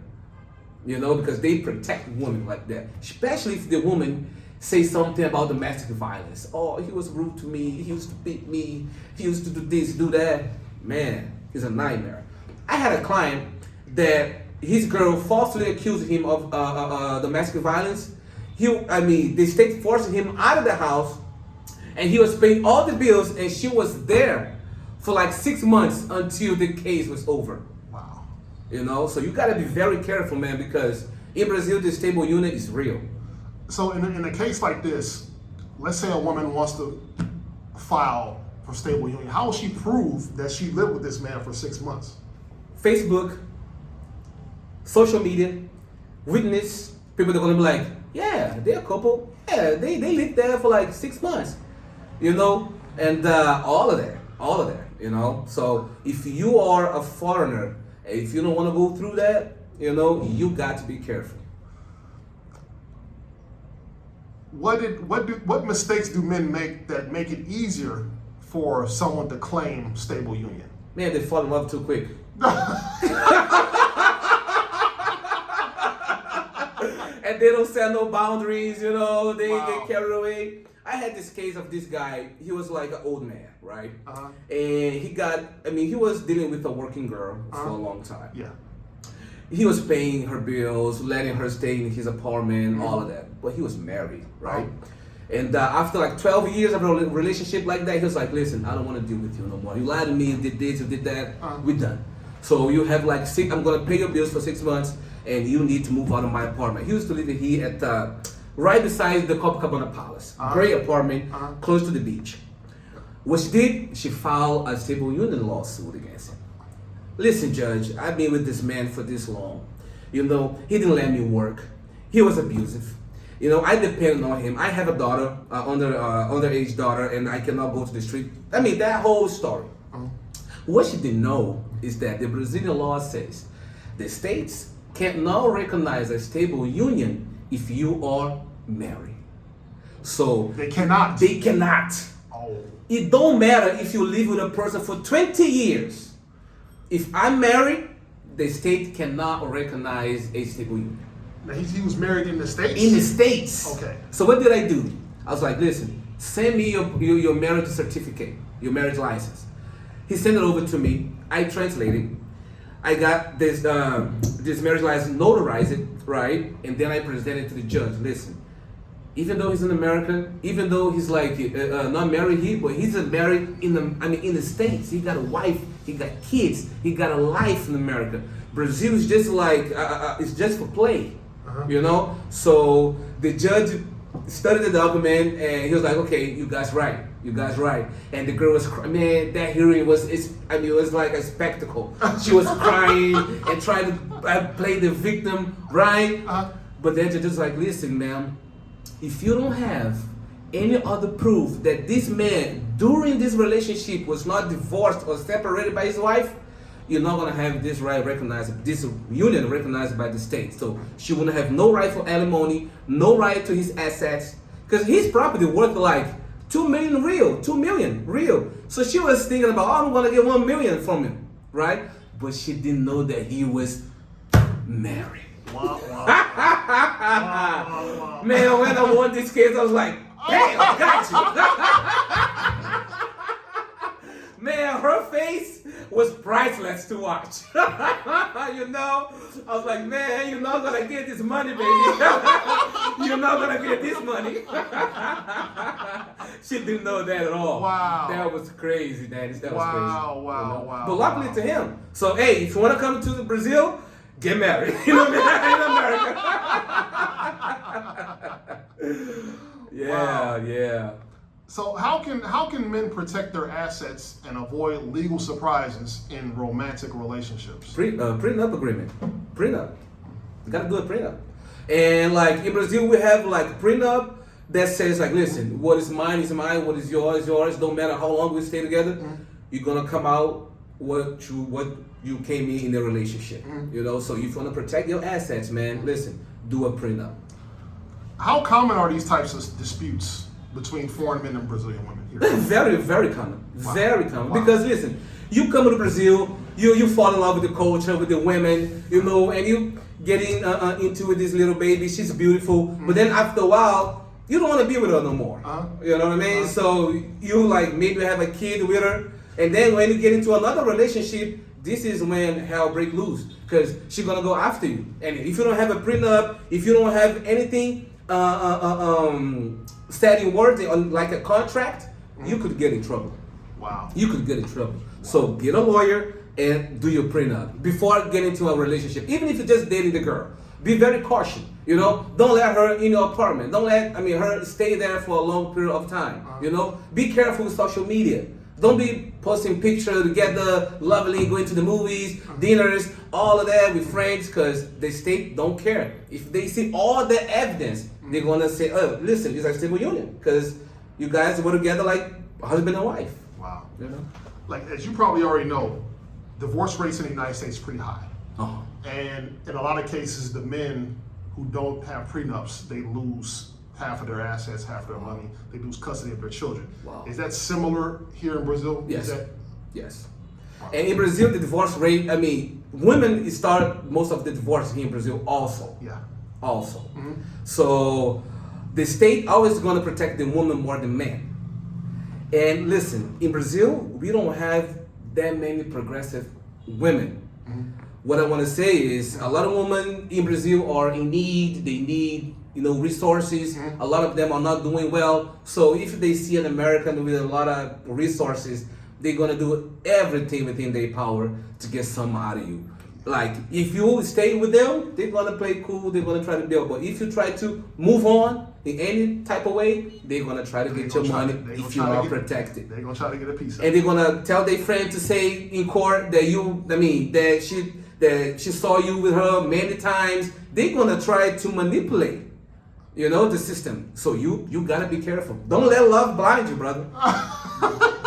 You know, because they protect women like that. Especially if the woman say something about domestic violence. Oh, he was rude to me, he used to beat me, he used to do this, do that. Man, it's a nightmare. I had a client that his girl falsely accused him of domestic violence. The state forced him out of the house and he was paying all the bills and she was there for like 6 months until the case was over. Wow. You know, so you gotta be very careful, man, because in Brazil, the stable unit is real. So in a case like this, let's say a woman wants to file for stable union. How will she prove that she lived with this man for 6 months? Facebook, social media, witness, people that are gonna be like, yeah, they're a couple. Yeah, they lived there for like 6 months, you know, and all of that, you know. So if you are a foreigner, if you don't want to go through that, you know, you got to be careful. what mistakes do men make that make it easier for someone to claim stable union? Man, they fall in love too quick. And they don't set no boundaries, you know, they get carried away. I had this case of this guy, he was like an old man, right? And he was dealing with a working girl for a long time. Yeah. He was paying her bills, letting her stay in his apartment, all of that. But he was married, right? And after like 12 years of a relationship like that, he was like, listen, I don't want to deal with you no more. You lied to me, you did this, you did that, we're done. So you have like I'm going to pay your bills for 6 months, and you need to move out of my apartment. He used to live here at right beside the Copacabana Palace. Great apartment, close to the beach. What she did, she filed a stable union lawsuit against him. Listen, Judge, I've been with this man for this long. You know, he didn't let me work. He was abusive. You know, I depend on him. I have a daughter, underage daughter, and I cannot go to the street. I mean, that whole story. What she didn't know is that the Brazilian law says the states cannot recognize a stable union if you are married. So they cannot. They cannot. Oh. It don't matter if you live with a person for 20 years. If I'm married, the state cannot recognize a stable union. Now he was married in the States? In the States. Okay. So what did I do? I was like, listen, send me your marriage certificate, your marriage license. He sent it over to me. I translated. I got this marriage license, notarized it, right? And then I presented it to the judge. Listen, even though he's an American, even though he's like not married here, but he's married in the States. He got a wife, he got kids, he got a life in America. Brazil is just like it's just for play, you know. So the judge studied the document and he was like, okay, you guys right. And the girl was crying. Man, that hearing was it was like a spectacle. She was crying and trying to play the victim, right? But then the judge was like, listen, ma'am, if you don't have any other proof that this man during this relationship was not divorced or separated by his wife, you're not gonna have this right recognized, this union recognized by the state. So she wouldn't have no right for alimony, no right to his assets, because his property worth like 2 million real. So she was thinking about, oh, I'm gonna get 1 million from him, right? But she didn't know that he was married. Wow. Man, when I won this case, I was like, hey, I got you. Man, her face was priceless to watch. You know? I was like, man, you're not gonna get this money, baby. You're not gonna get this money. She didn't know that at all. Wow. That was crazy, Daddy. That was crazy. Wow. But luckily to him. So, hey, if you wanna come to Brazil, get married. You know what I mean? In America. Yeah. So how can men protect their assets and avoid legal surprises in romantic relationships? Prenup agreement. Prenup. You gotta do a prenup. And like in Brazil, we have like prenup that says like, listen, what is mine is mine, what is yours is yours. Don't matter how long we stay together, you're gonna come out what you came in the relationship. You know, so if you wanna protect your assets, man, listen, do a prenup. How common are these types of disputes between foreign men and Brazilian women here? Very, very common. Wow. Very common. Wow. Because listen, you come to Brazil, you fall in love with the culture, with the women, you know, and you getting into this little baby. She's beautiful, but then after a while, you don't want to be with her no more. You know what I mean? So you like maybe have a kid with her, and then when you get into another relationship, this is when hell break loose, because she's gonna go after you. And if you don't have a prenup, if you don't have anything set in words on like a contract, you could get in trouble. Wow. You could get in trouble. Wow. So get a lawyer and do your prenup before getting into a relationship. Even if you're just dating the girl, be very cautious. You know, don't let her in your apartment. Don't let her stay there for a long period of time. You know, be careful with social media. Don't be posting pictures together, lovely, going to the movies, dinners, all of that with friends, because the state don't care. If they see all the evidence, they're gonna say, oh, listen, it's a stable union, because you guys were together like husband and wife. Wow. You know? Like, as you probably already know, divorce rates in the United States are pretty high. And in a lot of cases, the men who don't have prenups, they lose half of their assets, half of their money. They lose custody of their children. Wow. Is that similar here in Brazil? Yes. Is that... Yes. And in Brazil, the divorce rate, I mean, women start most of the divorce here in Brazil also. Yeah. Also. So the state always going to protect the woman more than men. And listen, in Brazil, we don't have that many progressive women. What I want to say is a lot of women in Brazil are in need. They need, resources. A lot of them are not doing well. So if they see an American with a lot of resources, they're going to do everything within their power to get some out of you. Like, if you stay with them, they're going to play cool, they're going to try to build. But if you try to move on in any type of way, they're going to try to get your money if you are protected. They're going to try to get a piece of it. And they're going to tell their friend to say in court that she saw you with her many times. They're going to try to manipulate, the system. So you got to be careful. Don't let love blind you, brother.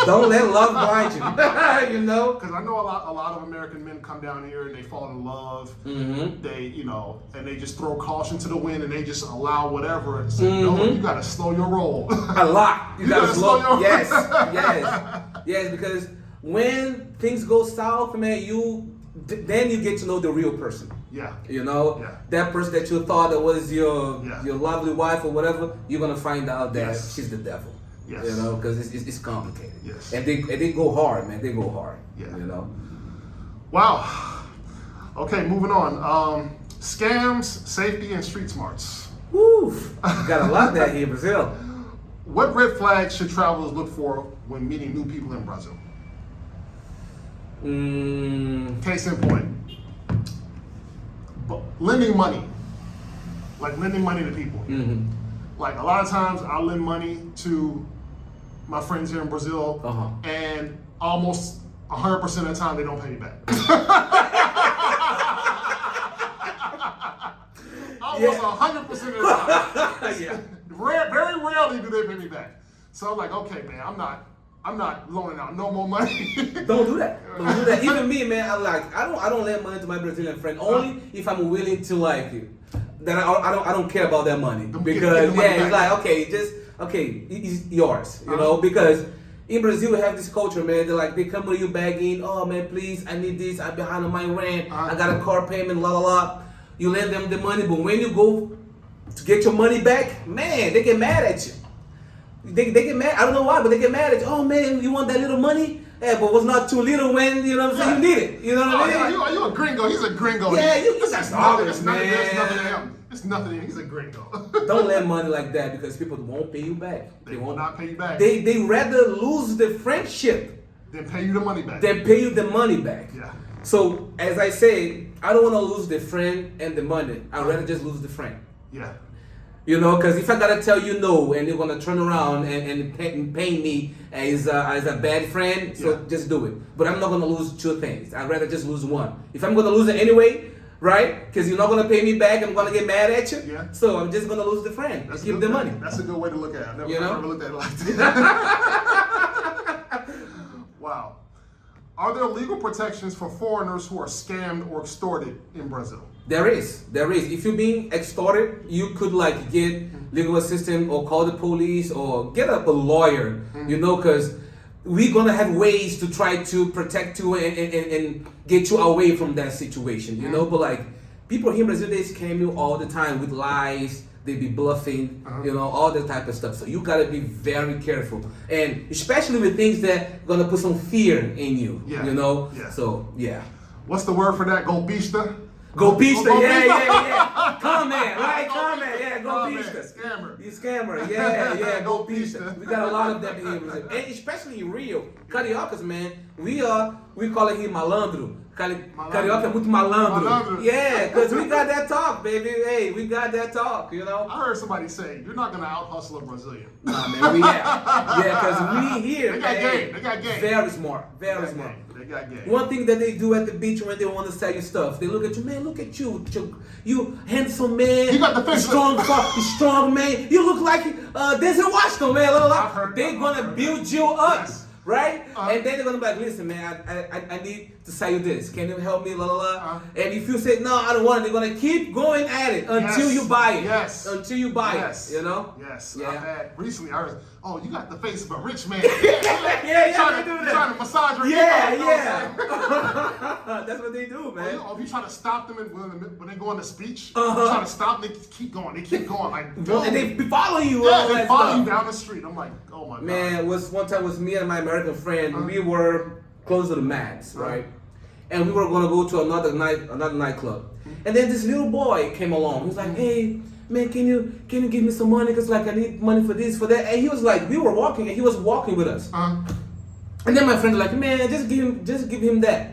Don't let love blind you. Because I know a lot of American men come down here and they fall in love. They, and they just throw caution to the wind and they just allow whatever. And say, no, you got to slow your roll. A lot. You got to slow your roll. Yes. Because when things go south, man, then you get to know the real person. Yeah. That person that you thought that was your lovely wife or whatever, you're gonna find out that she's the devil. Yes. Because it's complicated. Yes. And they go hard, man. They go hard. Yeah. Wow. Okay, moving on. Scams, safety, and street smarts. Woo! Got a lot of that here in Brazil. What red flags should travelers look for when meeting new people in Brazil? Case in point. Lending money. Like lending money to people. Like a lot of times I lend money to my friends here in Brazil, and almost 100% of the time they don't pay me back. Almost 100% of the time. Very rarely do they pay me back. So I'm like, okay, man, I'm not loaning out no more money. Don't do that. Don't do that. Even me, man, I don't lend money to my Brazilian friend only if I'm willing to that I don't care about that money because it's like it's yours, because in Brazil we have this culture, man. They come with you begging, oh man, please, I need this, I'm behind on my rent, I got a car payment, la la la. You lend them the money, but when you go to get your money back, man, they get mad at you. They get mad. I don't know why, but they get mad at you. Oh man, you want that little money? Yeah, but was not too little when you saying you need it. You know what I mean? Are you a gringo? He's a gringo. Yeah, he's a dollars, man. There's nothing to him. It's nothing to him. He's a gringo. Don't lend money like that because people won't pay you back. They will not pay you back. They rather lose the friendship than pay you the money back. Yeah. So as I say, I don't want to lose the friend and the money. I'd rather just lose the friend. Yeah. Because if I gotta tell you no, and you're gonna turn around and pay me as a bad friend, so just do it. But I'm not gonna lose two things. I'd rather just lose one. If I'm gonna lose it anyway, right? Because you're not gonna pay me back, I'm gonna get mad at you. Yeah. So I'm just gonna lose the friend. Let's give the money. That's a good way to look at it. I've never looked at it like that. Wow. Are there legal protections for foreigners who are scammed or extorted in Brazil? There is. If you're being extorted, you could get legal assistance or call the police or get a lawyer, because we're gonna have ways to try to protect you and get you away from that situation, But people here in Brazil, they scam you all the time with lies. They be bluffing, all that type of stuff. So you gotta be very careful, and especially with things that gonna put some fear in you, Yeah. So yeah. What's the word for that? Golpista? Golpista, yeah. Comment, right? Comment, yeah, golpista. Scammer. You scammer, yeah, golpista. We got a lot of that in here, and especially in Rio, Cariocas, man. We call it here malandro. Carioca é muito malandro. Yeah, because we got that talk, baby. Hey, we got that talk, I heard somebody say, you're not going to out-hustle a Brazilian. Nah, man, because we here. They got game. Very smart. They got game. One thing that they do at the beach when they want to sell you stuff, they look at you, man, look at you. You handsome man. You got the face. Strong man. You look like Denzel Washington, man. They're going to build you up. Yes. right? And then they're gonna be like, listen, man, I need to sell you this. Can you help me? La la la. And if you say no, I don't want it, they're gonna keep going at it until you buy it. Yes. Until you buy it. You know? Yes. Yeah. I've had recently. I heard, oh, you got the face of a rich man. Yeah, trying to massage your ego. Yeah. That's what they do, man. Or if you try to stop them when they go into speech, you try to stop them, they keep going. They keep going. Like, and they follow you. Yeah, they follow you down the street. I'm like, oh my God. Man, one time was me and my American friend. We were close to the mats, right? And we were gonna go to another nightclub. And then this little boy came along. He was like, hey, man, can you give me some money? Cause like I need money for this, for that. And he was like, we were walking, and he was walking with us. And then my friend was like, man, just give him that.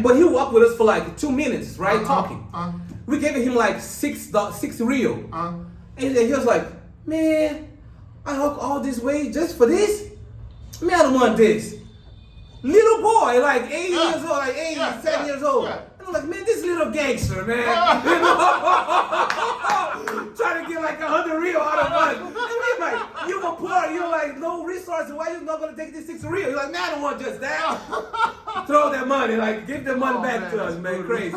But he walked with us for like 2 minutes, right, talking. We gave him like six real. And he was like, man, I walk all this way just for this? Man, I don't want this. Little boy, like 8 years old, like 7 years old. And I'm like, man, this little gangster, man. You know? Trying to get like 100 real out of us. And we're like, you were poor, you're like no resources, why you not gonna take this 6 real? You're like, man, I don't want just that. Throw that money, like give the money back to us, man. Crazy.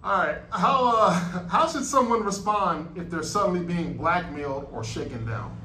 All right, how should someone respond if they're suddenly being blackmailed or shaken down?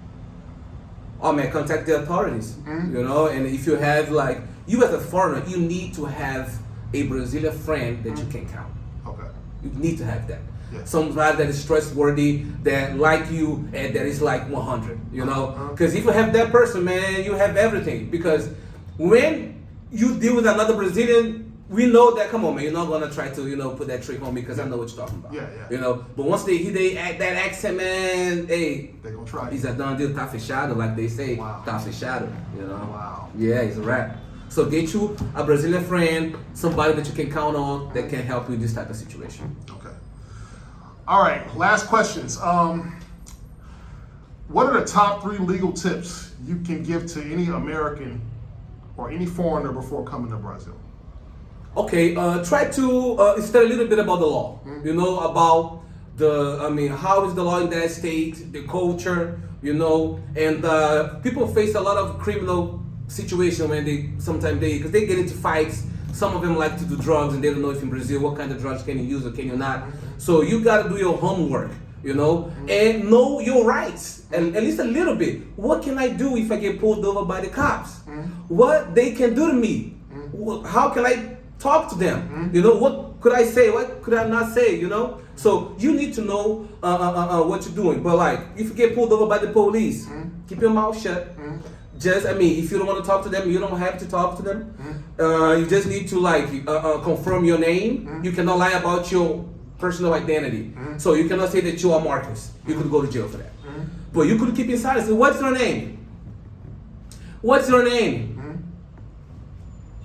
Oh man, contact the authorities. You know, and if you have like, you as a foreigner, you need to have a Brazilian friend that you can count. Okay. You need to have that. Yeah. Somebody that is trustworthy, that like you, and that is like 100. You know, because if you have that person, man, you have everything. Because when you deal with another Brazilian, we know that, come on, man, you're not gonna try to, you know, put that trick on me because I know what you're talking about. Yeah. You know, but once they add that accent, man, hey, they gonna try. He's a done deal, tá fechado, like they say. Wow. Tá fechado, you know. Wow. Yeah, it's a wrap. So get you a Brazilian friend, somebody that you can count on that can help you in this type of situation. Okay. All right, last questions. What are the top 3 legal tips you can give to any American or any foreigner before coming to Brazil? Okay, try to study a little bit about the law. You know, about how is the law in that state, the culture, you know, and people face a lot of criminal situation when because they get into fights. Some of them like to do drugs and they don't know if in Brazil what kind of drugs can you use or can you not. So you got to do your homework, you know, and know your rights, and at least a little bit. What can I do if I get pulled over by the cops? What they can do to me? How can I talk to them? You know, what could I say? What could I not say? You know, so you need to know what you're doing. But like, if you get pulled over by the police, keep your mouth shut. Just, if you don't want to talk to them, you don't have to talk to them. You just need to like confirm your name. You cannot lie about your personal identity. So you cannot say that you are Marcus. You could go to jail for that. But you could keep in silence. What's your name? What's your name?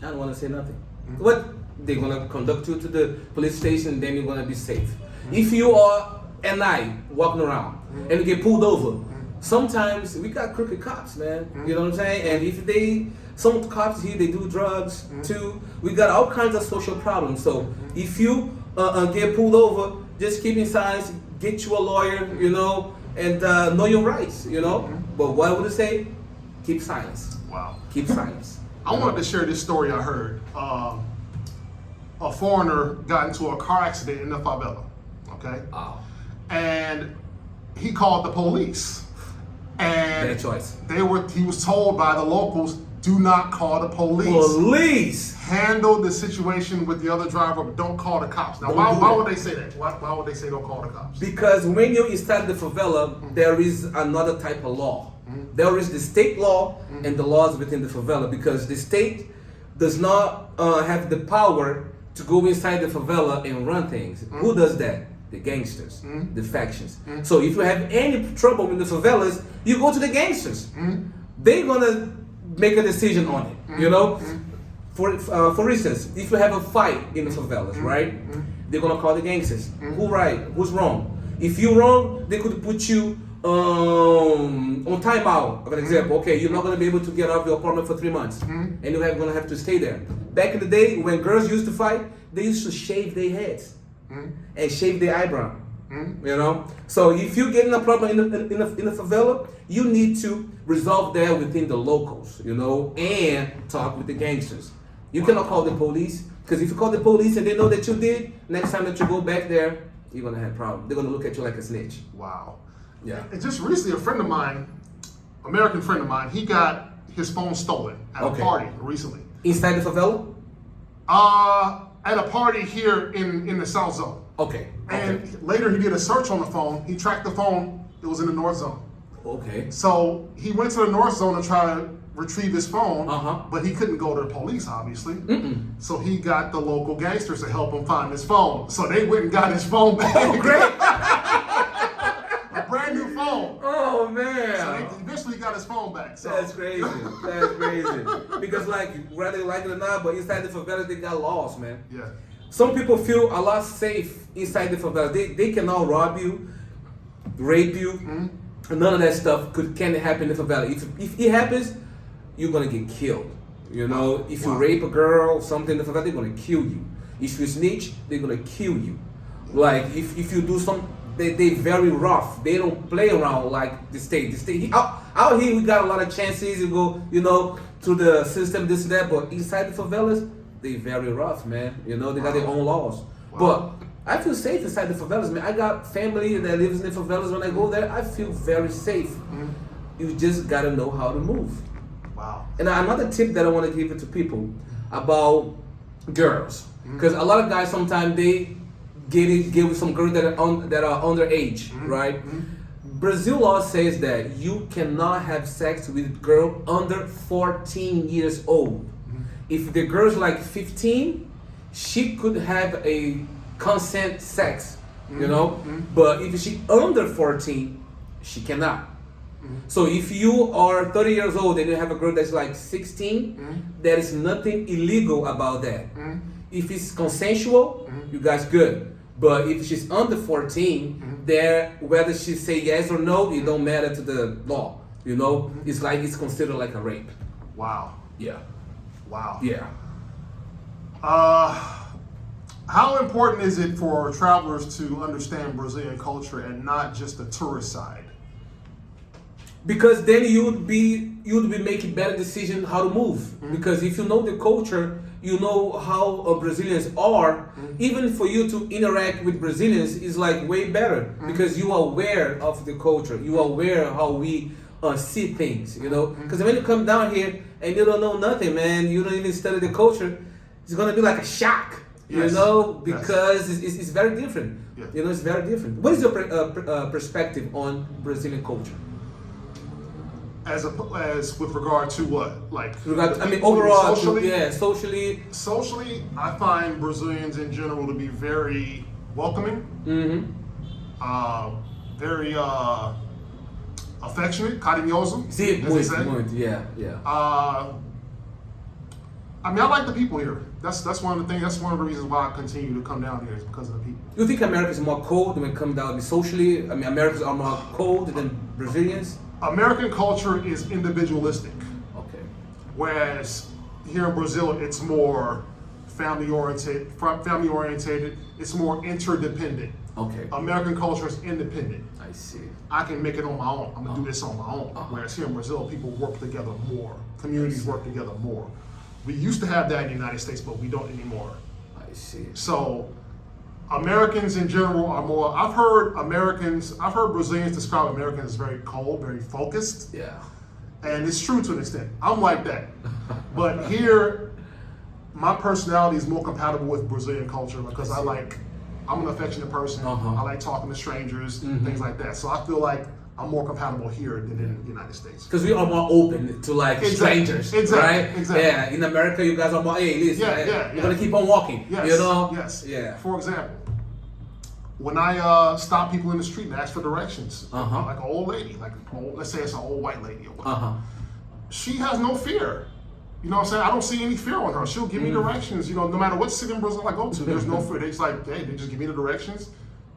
I don't want to say nothing. What? They're gonna conduct you to the police station, then you're gonna be safe. If you are at night walking around and you get pulled over, sometimes we got crooked cops, man. You know what I'm saying? And some cops here, they do drugs too. We got all kinds of social problems. So if you get pulled over, just keep in silence, get you a lawyer, you know, and know your rights, you know. But what I would say, keep silence. Wow. Keep silence. I wanted to share this story I heard. A foreigner got into a car accident in the favela, okay? Oh. And he called the police. And bad choice. He was told by the locals, do not call the police. Police! Handle the situation with the other driver, but don't call the cops. Now, why would they say that? Why would they say don't call the cops? Because when you're inside the favela, there is another type of law. There is the state law and the laws within the favela, because the state does not have the power to go inside the favela and run things. Who does that? The gangsters, the factions. So if you have any trouble in the favelas, you go to the gangsters. They're gonna make a decision on it, you know? For instance, if you have a fight in the favelas, right? They're gonna call the gangsters. Who right? Who's wrong? If you're wrong, they could put you on timeout. For example, okay, you're not gonna be able to get out of your apartment for 3 months, and you're gonna have to stay there. Back in the day, when girls used to fight, they used to shave their heads and shave their eyebrow. You know, so if you get in a problem in a favela, you need to resolve that within the locals, you know, and talk with the gangsters. You cannot call the police, because if you call the police and they know that you did, next time that you go back there, you're gonna have problems. They're gonna look at you like a snitch. Wow. Yeah. And just recently, a friend of mine, American friend of mine, he got his phone stolen at a party recently. Inside the favela? At a party here in the South Zone. Okay. And later he did a search on the phone. He tracked the phone. It was in the North Zone. Okay. So he went to the North Zone to try to retrieve his phone, but he couldn't go to the police, obviously. So he got the local gangsters to help him find his phone. So they went and got his phone back. Oh, great. A brand new phone. Oh, man. So they eventually got his phone back. So. That's crazy. That's crazy. Because, like, whether you like it or not, but inside the favela, they got laws, man. Yeah. Some people feel a lot safe inside the favela. They cannot rob you, rape you. None of that stuff can happen in the favela. If it happens, you're gonna get killed. You know, if you rape a girl or something in the favela, they're gonna kill you. If you snitch, they're gonna kill you. Like if you do some, they very rough. They don't play around like the state. Out here we got a lot of chances. You go, you know, through the system, this and that. But inside the favelas, they very rough, man. You know, they got their own laws. But I feel safe inside the favelas, man. I got family that lives in the favelas. When I go there, I feel very safe. You just gotta know how to move. Wow. And another tip that I want to give it to people about girls, because a lot of guys sometimes they get with some girls that are underage, right? Brazil law says that you cannot have sex with a girl under 14 years old. If the girl's like 15, she could have a consent sex, you know? But if she under 14, she cannot. So if you are 30 years old and you have a girl that's like 16, there is nothing illegal about that. If it's consensual, you guys good. But if she's under 14, there, whether she say yes or no, it don't matter to the law. You know, it's considered like a rape. Wow. Yeah. Wow. Yeah. How important is it for travelers to understand Brazilian culture and not just the tourist side? Because then you would be making better decision how to move. Because if you know the culture, you know how Brazilians are. Even for you to interact with Brazilians is like way better because you are aware of the culture. You are aware of how we see things. You know, because when you come down here and you don't know nothing, man, you don't even study the culture. It's gonna be like a shock. You know, because it's very different. You know, it's very different. What is your perspective on Brazilian culture? As with regard to what? Overall, socially. Socially, I find Brazilians in general to be very welcoming, very affectionate, carinhoso. Sí, muito, yeah. I mean, I like the people here. That's one of the things. That's one of the reasons why I continue to come down here is because of the people. You think America is more cold when it comes down to socially? I mean, Americans are more cold than Brazilians? American culture is individualistic. Okay. Whereas here in Brazil, it's more family oriented. It's more interdependent. Okay. American culture is independent. I see. I can make it on my own. I'm gonna do this on my own. Whereas here in Brazil, people work together more. Communities work together more. We used to have that in the United States, but we don't anymore. I see. So Americans in general are more, I've heard Brazilians describe Americans as very cold, very focused. Yeah. And it's true to an extent. I'm like that. But here, my personality is more compatible with Brazilian culture because I'm an affectionate person. I like talking to strangers, things like that. So I feel like I'm more compatible here than in the United States. Because we are more open to strangers, right? Exactly. Yeah, in America, you guys are more, hey, listen, you're going to keep on walking, yes, you know? Yes. Yeah. For example, when I stop people in the street and ask for directions, like an old lady, let's say it's an old white lady or whatever, she has no fear. You know what I'm saying? I don't see any fear on her. She'll give me directions, you know, no matter what city in Brazil I go to, there's no fear. They just give me the directions.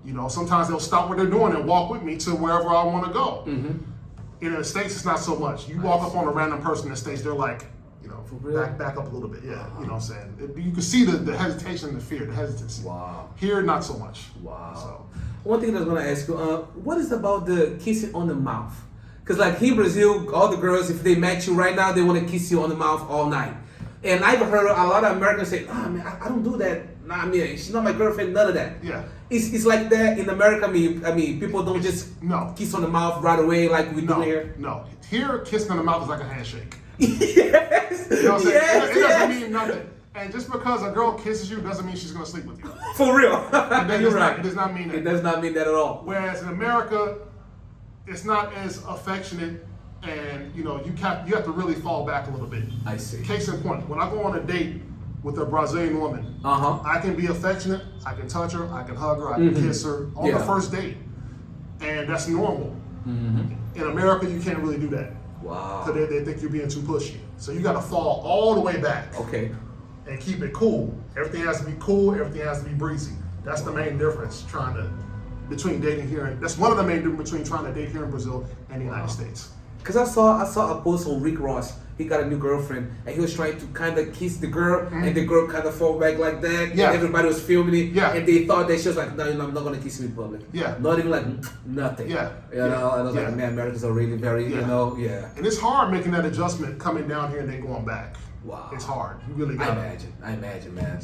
You know, sometimes they'll stop what they're doing and walk with me to wherever I want to go. In the States, it's not so much. You walk up on a random person in the States, they're like, you know, back up a little bit. Yeah, you know what I'm saying? You can see the hesitation, the fear, the hesitancy. Wow. Here, not so much. Wow. So. one thing I was gonna ask you, what is about the kissing on the mouth? Because like here in Brazil, all the girls, if they met you right now, they want to kiss you on the mouth all night. And I've heard a lot of Americans say, "Oh man, I don't do that. Nah, man, she's not my girlfriend. None of that." Yeah. It's like that in America. I mean, people don't just kiss on the mouth right away like we do here. No, here kissing on the mouth is like a handshake. Yes. You know what I'm saying? It doesn't mean nothing. And just because a girl kisses you doesn't mean she's gonna sleep with you. For real. You're right. It does not mean that. It does not mean that at all. Whereas in America, it's not as affectionate, and you have to really fall back a little bit. I see. Case in point, when I go on a date with a Brazilian woman, I can be affectionate, I can touch her, I can hug her, I can kiss her on the first date, and that's normal. In America, you can't really do that. Wow. Because they think you're being too pushy. So you got to fall all the way back. Okay. And keep it cool. Everything has to be cool. Everything has to be breezy. That's the main difference between dating here. That's one of the main differences between trying to date here in Brazil and the United States. Because I saw a post on Rick Ross. He got a new girlfriend, and he was trying to kind of kiss the girl, and the girl kind of fall back like that. Yeah. And everybody was filming it. Yeah. And they thought that she was like, no, I'm not gonna kiss you in public. Yeah. Not even like nothing. Yeah. You know, and I was like, man, Americans are really very, And it's hard making that adjustment coming down here and then going back. Wow. It's hard. You really got I imagine, man.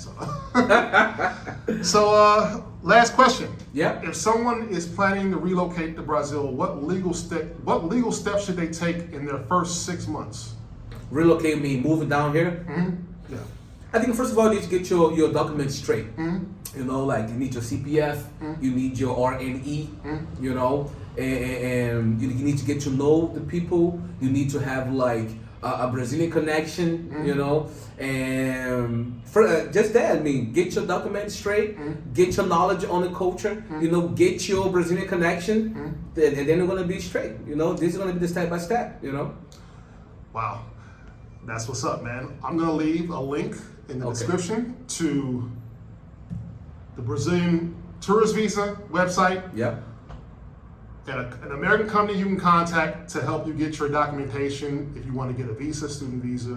So, last question. Yeah. If someone is planning to relocate to Brazil, what legal steps should they take in their first 6 months? Relocate me, moving down here? Yeah. I think first of all, you need to get your documents straight. You know, like you need your CPF, you need your RNE, you know, and you need to get to know the people. You need to have like a Brazilian connection, you know, and for just that, I mean, get your documents straight, get your knowledge on the culture, you know, get your Brazilian connection, and then you're gonna be straight. You know, this is gonna be the step by step. You know. Wow, that's what's up, man. I'm gonna leave a link in the description to the Brazilian tourist visa website. Yep. An American company you can contact to help you get your documentation if you want to get a visa, student visa,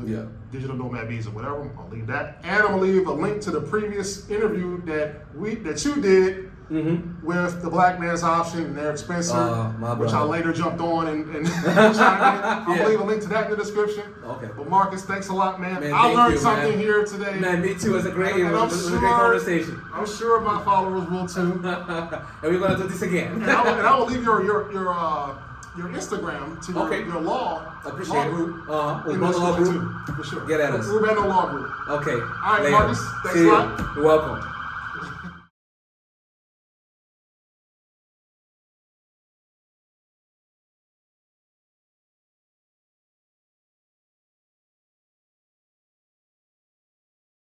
digital nomad visa, whatever. I'll leave that. And I'm gonna leave a link to the previous interview that you did with the Blackman's option and Eric Spencer, which I later jumped on and I'll leave a link to that in the description. Okay. But Marcus, thanks a lot, man. I learned something here today. Man, me too. It's a great, and great conversation. I'm sure my followers will too. And we're gonna do this again. and I will leave your Instagram to your law group. Urbano Law Group. For sure. Get at us. Urbano Law Group. Okay. All right, Marcus. Thanks a lot. You're welcome.